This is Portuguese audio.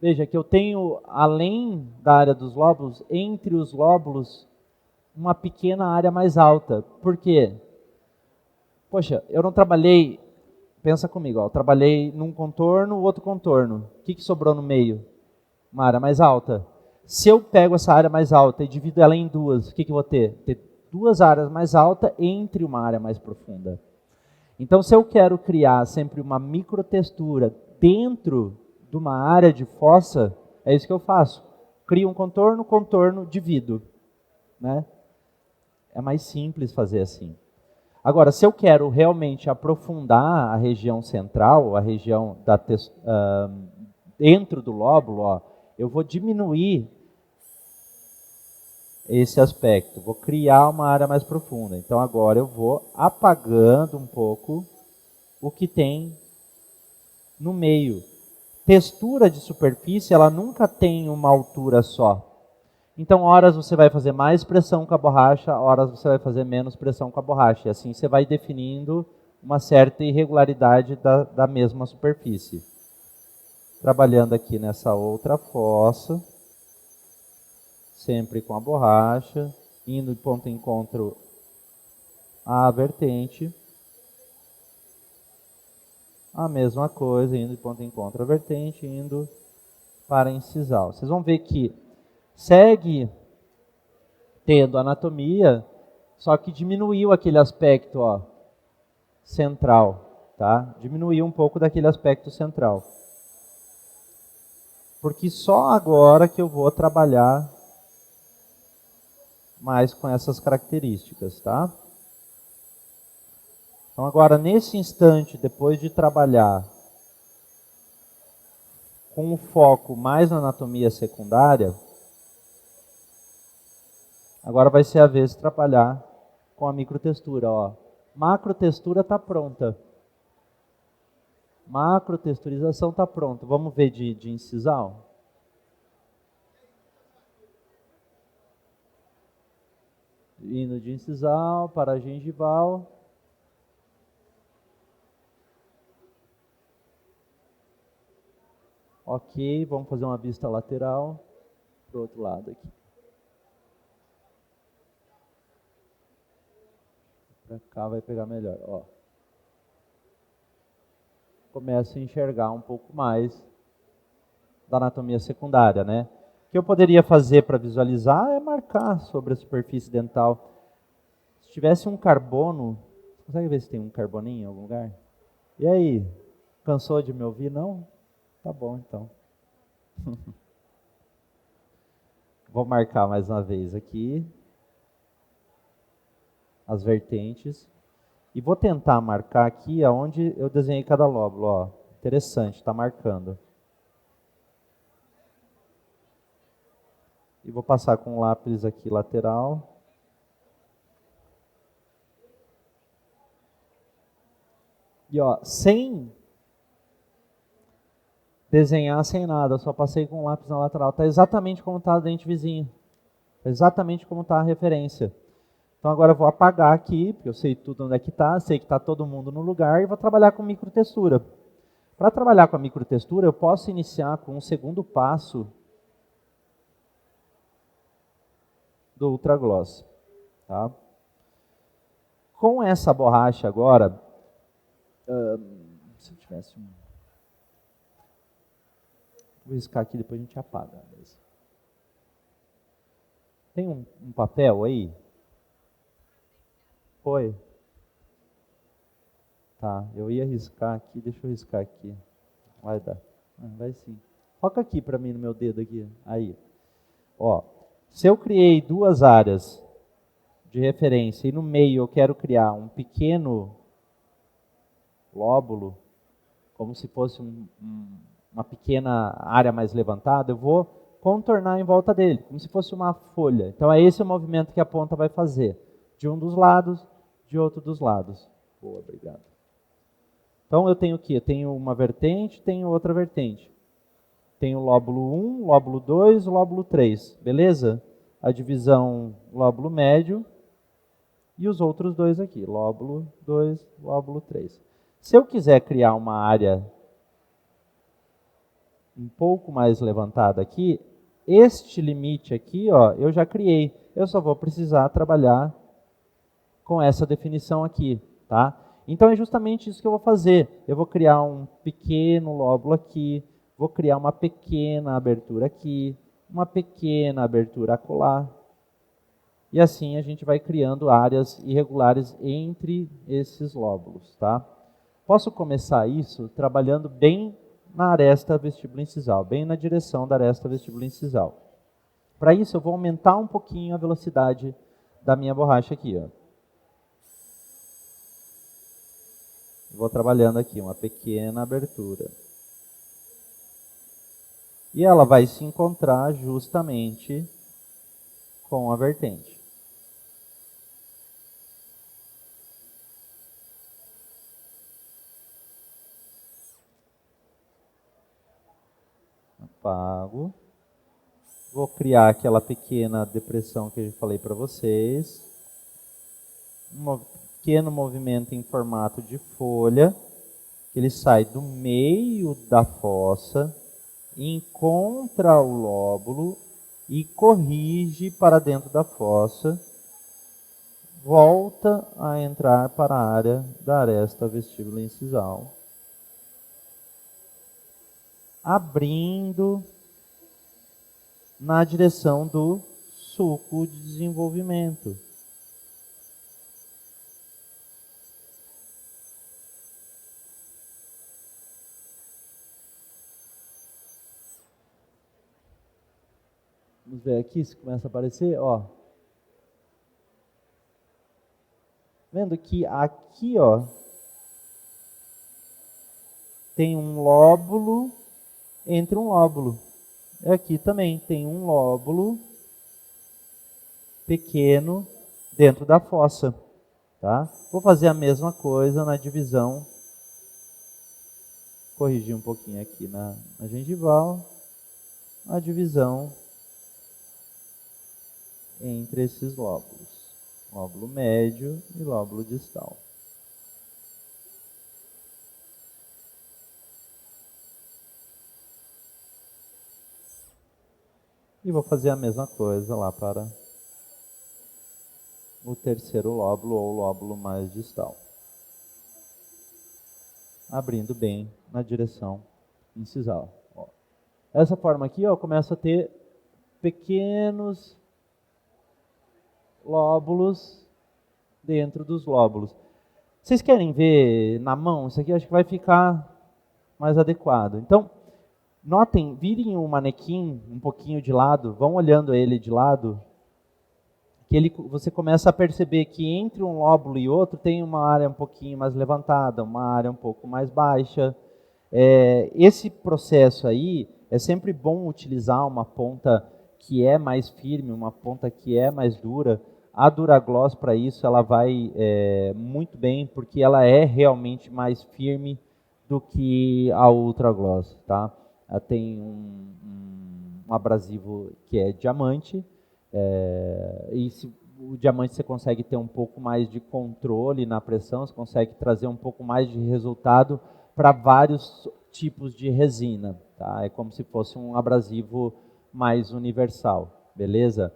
Veja que eu tenho, além da área dos lóbulos, entre os lóbulos, uma pequena área mais alta. Por quê? Poxa, eu não trabalhei, pensa comigo, ó, eu trabalhei num contorno, outro contorno. O que sobrou no meio? Uma área mais alta. Se eu pego essa área mais alta e divido ela em duas, o que eu vou ter? Ter duas áreas mais altas entre uma área mais profunda. Então, se eu quero criar sempre uma microtextura dentro de uma área de fossa, é isso que eu faço. Crio um contorno, contorno, divido. Né? É mais simples fazer assim. Agora, se eu quero realmente aprofundar a região central, a região dentro do lóbulo, ó, eu vou diminuir esse aspecto, vou criar uma área mais profunda. Então agora eu vou apagando um pouco o que tem no meio. Textura de superfície, ela nunca tem uma altura só. Então, horas você vai fazer mais pressão com a borracha, horas você vai fazer menos pressão com a borracha. E assim você vai definindo uma certa irregularidade da mesma superfície. Trabalhando aqui nessa outra fossa, sempre com a borracha, indo de ponto de encontro à vertente. A mesma coisa, indo de ponto de encontro à vertente, indo para incisal. Vocês vão ver que segue tendo anatomia, só que diminuiu aquele aspecto, ó, central, tá? Diminuiu um pouco daquele aspecto central. Porque só agora que eu vou trabalhar mais com essas características, tá? Então agora, nesse instante, depois de trabalhar com o foco mais na anatomia secundária, agora vai ser a vez de trabalhar com a microtextura, ó. Macrotextura está pronta. Macrotexturização está pronta. Vamos ver de incisal? Indo de incisal para gengival. Ok, vamos fazer uma vista lateral para o outro lado aqui. Para cá vai pegar melhor, ó. Começo a enxergar um pouco mais da anatomia secundária, né? O que eu poderia fazer para visualizar é marcar sobre a superfície dental. Se tivesse um carbono, consegue ver se tem um carboninho em algum lugar? E aí, cansou de me ouvir? Não? Tá bom, então. Vou marcar mais uma vez aqui as vertentes. E vou tentar marcar aqui aonde eu desenhei cada lóbulo. Ó. Interessante, está marcando. E vou passar com um lápis aqui lateral. E ó, sem desenhar, sem nada, eu só passei com um lápis na lateral. Está exatamente como está o dente vizinho. Tá exatamente como está a referência. Então agora eu vou apagar aqui, porque eu sei tudo onde é que está, sei que está todo mundo no lugar, e vou trabalhar com microtextura. Para trabalhar com a microtextura, eu posso iniciar com um segundo passo do ultragloss. Tá? Com essa borracha agora, se eu tivesse um... Vou riscar aqui, depois a gente apaga. Tem um papel aí? Foi. Tá, eu ia riscar aqui, deixa eu riscar aqui. Vai dar. Vai sim. Foca aqui para mim no meu dedo aqui. Aí. Ó, se eu criei duas áreas de referência e no meio eu quero criar um pequeno lóbulo, como se fosse uma pequena área mais levantada, eu vou contornar em volta dele, como se fosse uma folha. Então é esse o movimento que a ponta vai fazer. De um dos lados, de outro dos lados. Boa, obrigado. Então eu tenho o quê? Eu tenho uma vertente, tenho outra vertente. Tenho o lóbulo 1, lóbulo 2, lóbulo 3, beleza? A divisão lóbulo médio e os outros dois aqui, lóbulo 2, lóbulo 3. Se eu quiser criar uma área um pouco mais levantada aqui, este limite aqui, ó, eu já criei. Eu só vou precisar trabalhar com essa definição aqui, tá? Então é justamente isso que eu vou fazer. Eu vou criar um pequeno lóbulo aqui, vou criar uma pequena abertura aqui, uma pequena abertura acolá. E assim a gente vai criando áreas irregulares entre esses lóbulos, tá? Posso começar isso trabalhando bem na aresta vestibulo-incisal, bem na direção da aresta vestibulo-incisal. Para isso eu vou aumentar um pouquinho a velocidade da minha borracha aqui, ó. Vou trabalhando aqui uma pequena abertura. E ela vai se encontrar justamente com a vertente. Apago. Vou criar aquela pequena depressão que eu falei para vocês. Um pequeno movimento em formato de folha, que ele sai do meio da fossa, encontra o lóbulo e corrige para dentro da fossa, volta a entrar para a área da aresta vestíbulo-incisal, abrindo na direção do sulco de desenvolvimento. Vamos ver aqui se começa a aparecer, ó. Vendo que aqui, ó, tem um lóbulo entre um lóbulo. Aqui também tem um lóbulo pequeno dentro da fossa, tá? Vou fazer a mesma coisa na divisão. Corrigir um pouquinho aqui na gengival. A divisão entre esses lóbulos. Lóbulo médio e lóbulo distal. E vou fazer a mesma coisa lá para o terceiro lóbulo ou lóbulo mais distal. Abrindo bem na direção incisal. Ó. Dessa forma aqui, ó, começa a ter pequenos lóbulos dentro dos lóbulos. Vocês querem ver na mão? Isso aqui acho que vai ficar mais adequado. Então, notem, virem o manequim um pouquinho de lado, vão olhando ele de lado, que você começa a perceber que entre um lóbulo e outro tem uma área um pouquinho mais levantada, uma área um pouco mais baixa. Esse processo aí, é sempre bom utilizar uma ponta que é mais firme, uma ponta que é mais dura. A Duragloss, para isso, ela vai muito bem, porque ela é realmente mais firme do que a Ultragloss, tá? Ela tem um abrasivo que é diamante, e o diamante você consegue ter um pouco mais de controle na pressão, você consegue trazer um pouco mais de resultado para vários tipos de resina, tá? É como se fosse um abrasivo mais universal, beleza?